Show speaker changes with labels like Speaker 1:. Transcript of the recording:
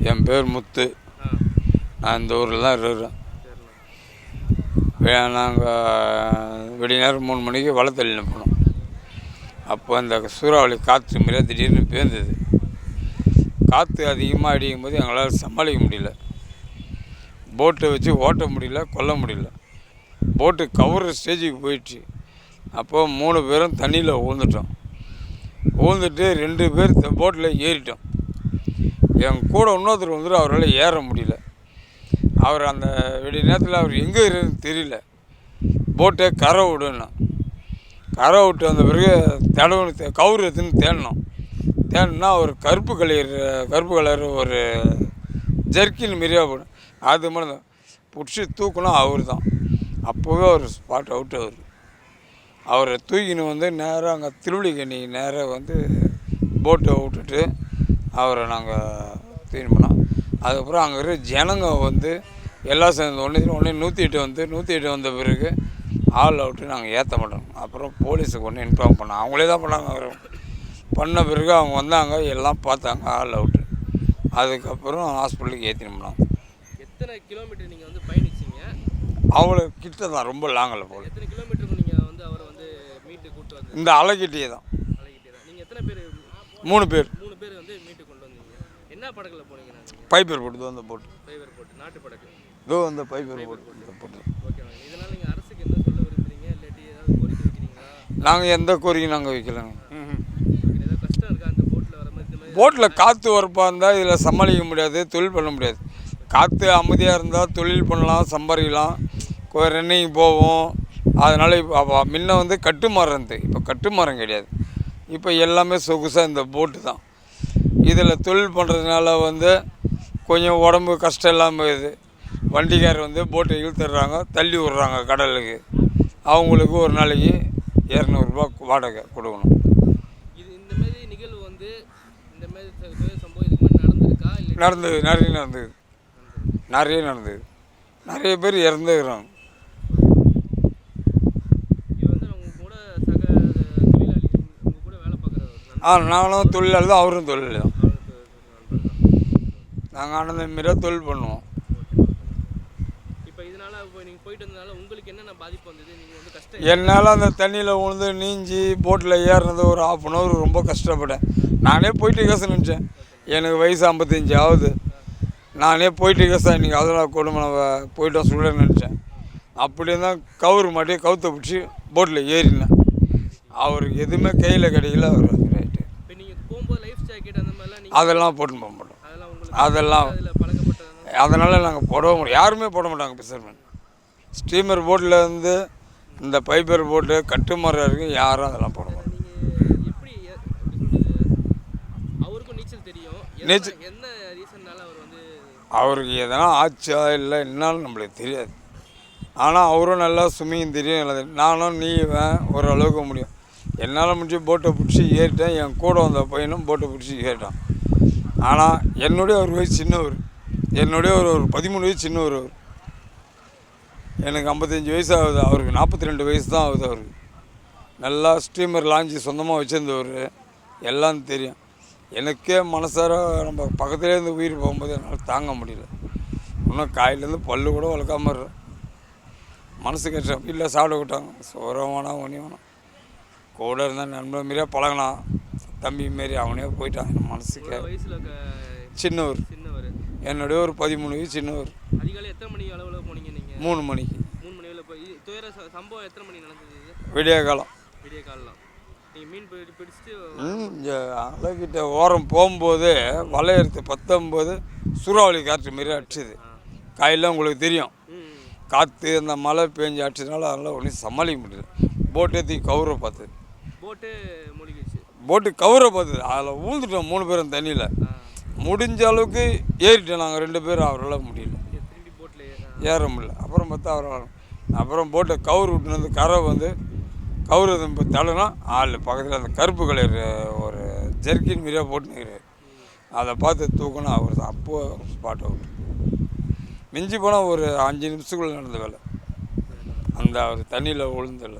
Speaker 1: என் பேர் முத்து. நான் இந்த ஊரில் தான் இருக்கிறேன். நாங்கள் விடிய நேரம் 3 மணிக்கு வளத்தள்ளியில் போனோம். அப்போ அந்த சூறாவளி காற்று மாரியாக திடீர்னு பேர்ந்தது. காற்று அதிகமாக அடிக்கும் போது எங்களால் சமாளிக்க முடியல. போட்டை வச்சு ஓட்ட முடியல, கொல்ல முடியல. போட்டு கவுற ஸ்டேஜுக்கு போயிடுச்சு. அப்போது 3 பேரும் தண்ணியில் ஊழ்ந்துட்டோம். ஊழ்ந்துட்டு 2 பேர் போட்டில் ஏறிட்டோம். என் கூட இன்னொருத்தர் வந்துட்டு அவரால் ஏற முடியல. அவர் அந்த விடிய நேரத்தில் அவர் எங்கே இருக்குன்னு தெரியல. போட்டை கரை விடணும். கரை விட்டு வந்த பிறகு கவுரு எடுத்துன்னு தேடணுன்னா ஒரு கருப்பு கலர் ஒரு ஜர்க்கின் மாரியாக போடும். அது மாதிரி தான் பிடிச்சி தூக்கணும். அவர் தான் அப்போவே அவர் ஸ்பாட் அவுட். அவரை தூக்கின்னு வந்து நேராக அங்கே திருவள்ளிக்கேணி நேராக வந்து போட்டை விட்டுட்டு அவரை நாங்கள் தூக்கின்னு போனோம். அதுக்கப்புறம் அங்கே இருக்கிற ஜனங்க வந்து எல்லாம் சேர்ந்து உடனே 108 வந்த பிறகு ஆள் அவுட்டு நாங்கள் ஏற்ற மாட்டோம். அப்புறம் போலீஸுக்கு ஒன்று இன்ஃபார்ம் பண்ணோம். அவங்களே தான் பண்ணாங்க. அவர் பண்ண பிறகு அவங்க வந்தாங்க, எல்லாம் பார்த்தாங்க, ஆள் அவுட்டு. அதுக்கப்புறம் ஹாஸ்பிட்டலுக்கு ஏற்றின்னு போனாங்க.
Speaker 2: எத்தனை கிலோமீட்டர் நீங்கள் வந்து பயணிச்சிங்க?
Speaker 1: அவ்வளோ கிட்ட தான், ரொம்ப லாங்கில் போகல.
Speaker 2: எத்தனை கிலோமீட்டருக்கு நீங்கள் வந்து அவரை வந்து மீட்டு கூப்பிட்டு வந்து?
Speaker 1: இந்த அலைக்கிட்டே தான்.
Speaker 2: நீங்கள் எத்தனை பேர்?
Speaker 1: 3 பேர்.
Speaker 2: 3 பேர் வந்து மீட்டு கொண்டு வந்தீங்க. என்ன படகுல போனீங்க?
Speaker 1: பைப்பர் போட்டு வந்து போட்டு.
Speaker 2: பைப்பர் போட்டு, நாட்டு படகு.
Speaker 1: இதோ அந்த பைப்பர் போட்டு.
Speaker 2: ஓகே. இதனால் நீங்கள் அரசுக்கு என்ன சொல்ல விரும்புகிறீங்க? இல்லாட்டி ஏதாவது கோரிக்கை வைக்கிறீங்களா?
Speaker 1: நாங்கள் எந்த கோரிக்கையும் நாங்கள் வைக்கலைங்க.
Speaker 2: ஏதாவது கஷ்டம் இருக்கா அந்த போட்டில் வர மாதிரி?
Speaker 1: போட்டில் காற்று வரப்பாக இருந்தால் இதில் சமாளிக்க முடியாது, தொழில் பண்ண முடியாது. காற்று அமைதியாக இருந்தால் தொழில் பண்ணலாம், சம்பாதிக்கலாம், ரன்னிங் போவோம். அதனால் இப்போ முன்ன வந்து கட்டுமரம் இருந்தது, இப்போ கட்டுமரம் கிடையாது. இப்போ எல்லாமே சொகுசாக இந்த போட்டு தான். இதில் தொழில் பண்ணுறதுனால வந்து கொஞ்சம் உடம்பு கஷ்டம் இல்லாமல் இருக்குது. வண்டிக்காரர் வந்து போட்டை இழுத்துடுறாங்க, தள்ளி விட்றாங்க கடலுக்கு. அவங்களுக்கு ஒரு நாளைக்கு 200 ரூபா வாடகை கொடுக்கணும்.
Speaker 2: இந்த மாதிரி நிகழ்வு வந்து இந்த மாதிரி சம்பவம் இதுக்கு மாதிரி நடந்திருக்கா?
Speaker 1: நடந்தது, நிறைய நடந்தது. நிறைய பேர் இறந்துக்கிறாங்க.
Speaker 2: இது வந்து அவங்க கூட சக தொழிலாளி, உங்கள் கூட வேலை பார்க்குறவர்?
Speaker 1: நானும் தொழிலாளி தான், அவரும் தொழிலாளி தான். நாங்கள் ஆனந்த மாரியாக தொழில் பண்ணுவோம்.
Speaker 2: இப்போ இதனால் நீங்கள் போயிட்டு வந்ததுனால உங்களுக்கு என்னென்ன பாதிப்பு வந்தது? நீங்கள் வந்து கஷ்டம்?
Speaker 1: என்னால் அந்த தண்ணியில் விழுந்து நீஞ்சி போட்டில் ஏறினது ஒரு 1/2 hour ரொம்ப கஷ்டப்பட்டேன். நானே போயிட்டு கேச நினச்சேன். எனக்கு வயசு 55 ஆகுது. நானே போயிட்டு கேச இன்றைக்கி அதெல்லாம் கொடுமை போயிட்டோம் சொல்ல நினச்சேன். அப்படி தான் கவுரு மாட்டி கவுத்தை பிடிச்சி போட்டில் ஏறினேன். அவருக்கு எதுவுமே கையில் கிடைக்கல. அவர் ரைட்டு.
Speaker 2: இப்போ நீங்கள் போகும்போது லைஃப் ஜாக்கெட் அந்த மாதிரிலாம்
Speaker 1: அதெல்லாம் போட்டுன்னு போக மாட்டோம். அதெல்லாம் அதனால் நாங்கள் போடவும் முடியும். யாருமே போட மாட்டாங்க. பிசர்மேன் ஸ்டீமர் போட்டில் வந்து இந்த பைப்பர் போட்டு கட்டுமரம் இருக்குது, யாரும் அதெல்லாம் போட மாட்டாங்க.
Speaker 2: எப்படி அவருக்கும் நீச்சல் தெரியும்?
Speaker 1: நீச்சல்
Speaker 2: என்ன ரீசன்னால அவர் வந்து
Speaker 1: அவருக்கு எதனா ஆச்சா இல்லை என்னாலும் நம்மளுக்கு தெரியாது. ஆனால் அவரும் நல்லா ஸ்விம்மிங் தெரியும், நல்லா தெரியும். நானும் ஓரளவுக்கு முடியும். என்னால் முடிஞ்சு போட்டை பிடிச்சி ஏறிட்டேன். என் கூட வந்த பையனும் போட்டை பிடிச்சி ஏறிட்டான். ஆனால் என்னுடைய ஒரு வயசு சின்னவர், என்னுடைய ஒரு 13 வயசு சின்னவர். அவர் எனக்கு 55 வயசு ஆகுது, அவருக்கு 42 வயசு தான் ஆகுது. அவருக்கு நல்லா ஸ்டீமர் லாஞ்சி சொந்தமாக வச்சுருந்தவர், எல்லாம் தெரியும். எனக்கே மனசார நம்ம பக்கத்துலேருந்து உயிர் போகும்போது என்னால் தாங்க முடியல. இன்னும் காயிலேருந்து பல்லு கூட வளர்க்காம இருறேன். மனசு கஷ்டம். வீட்டில் சாப்பிட விட்டாங்க, சோறம் வேணாம், ஒன்றி வேணாம். கூட இருந்தால் நண்பன் மாரியாக பழகினான், தம்பி மாரி. அவனே போயிட்டான். மனசுக்கு சின்னவர். என்னுடைய ஒரு 13 வயசு சின்னவர்.
Speaker 2: அதிகாலை எத்தனை மணி அளவில் போனீங்க நீங்கள்?
Speaker 1: 3 மணிக்கு.
Speaker 2: 3 மணியில் போய் துயர சம்பவம் எத்தனை மணி நடந்தது?
Speaker 1: விடிய காலம்.
Speaker 2: நீங்கள் மீன் பிடிச்சிட்டு
Speaker 1: இங்கே அலைக்கிட்ட ஓரம் போகும்போது வலையறுத்து 19 சூறாவளி காற்று மாரி அடிச்சுது. காலையில் உங்களுக்கு தெரியும், காற்று அந்த மழை பெஞ்சு அடிச்சதுனால அதனால் ஒன்றும் சமாளிக்க முடியல. போட்டு ஏற்றி கவுரை பார்த்தது, போட்டு கவுரை பார்த்தது. அதில் ஊழ்ந்துட்டோம் 3 பேரும் தண்ணியில். முடிஞ்ச அளவுக்கு ஏறிட்டோம் நாங்கள் 2 பேரும். அவரால் முடியல, ஏற முடியல. அப்புறம் பார்த்தா அப்புறம் போட்டை கவுரு விட்டுன்னு வந்து கரை வந்து கவுரு தள்ளுனா ஆள் பக்கத்தில் அந்த கருப்பு கலர் ஒரு ஜெர்க்கின் மாரியாக போட்டுன்னு அதை பார்த்து தூக்கணும். அவர் தான் அப்போது ஸ்பாட் அவுட். மிஞ்சி போனால் ஒரு 5 நிமிஷத்துக்குள்ளே நடந்த வேலை. அந்த அவர் தண்ணியில் விழுந்துள்ள